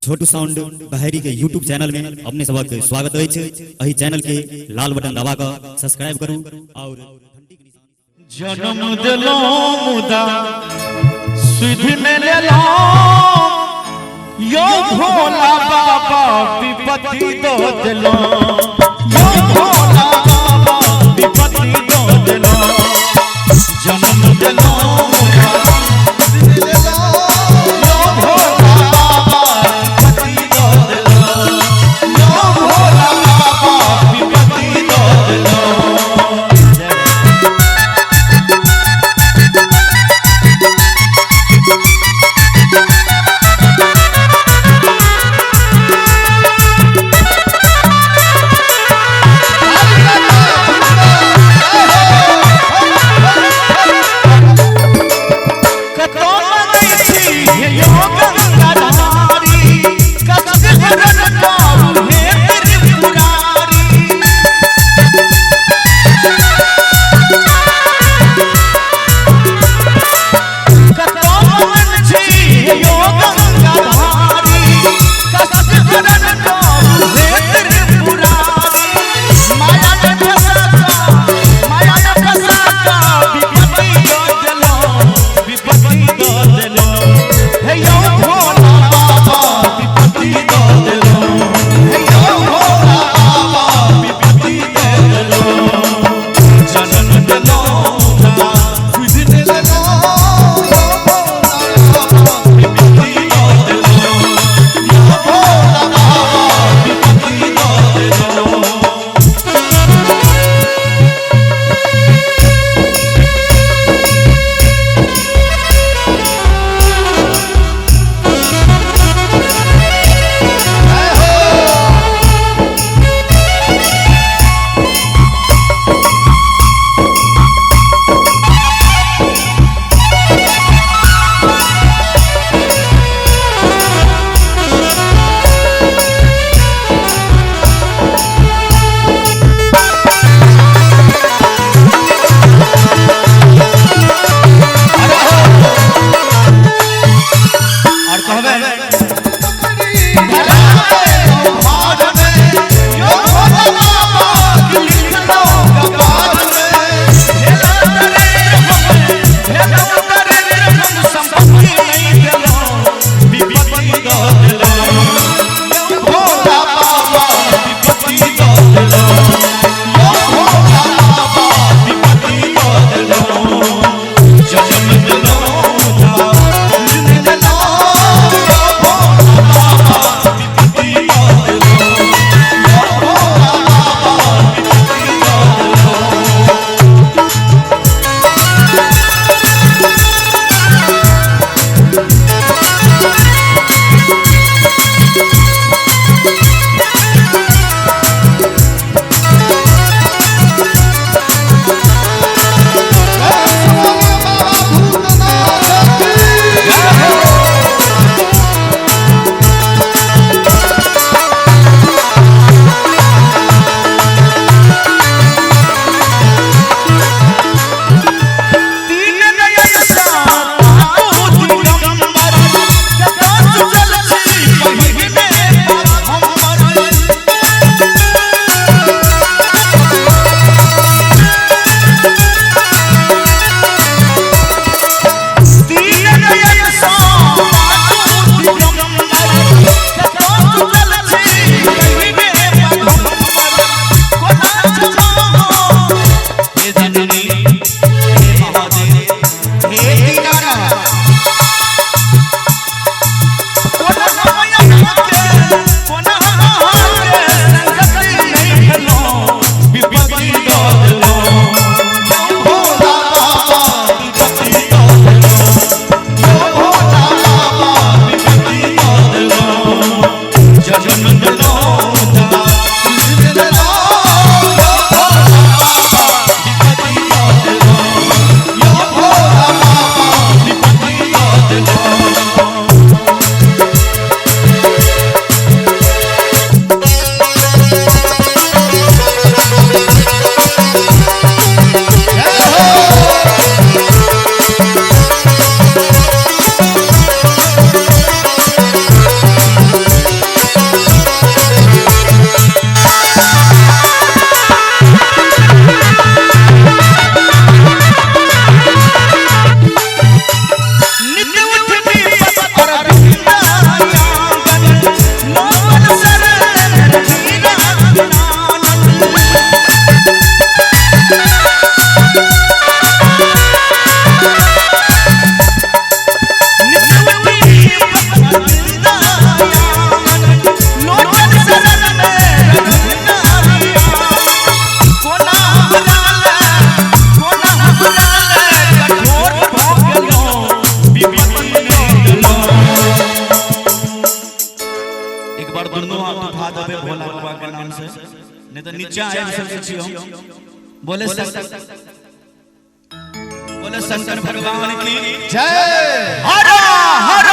छोटू sound बहरी के YouTube channel में अपने सबक स्वागत है। अही चैनल के लाल बटन दबा कर सब्सक्राइब करूं और जन्म दिलो मुदा सुधि ने लेलो यो भोला बाबा विपत्ति दो दिलो यो भोला बाबा विपत्ति दो दिलो जन्म दिलो मुदा सुधि ने लेलो यो भोला बाबा विपत्ति दो दिलो यो भोला बाबा विपत्ति दो दिलो। एक बार दोनों हाथ उठा देबे भोला बाबा के नाम से, नहीं तो नीचे आए सब छी हम। बोले शंकर भगवान की जय। हर हर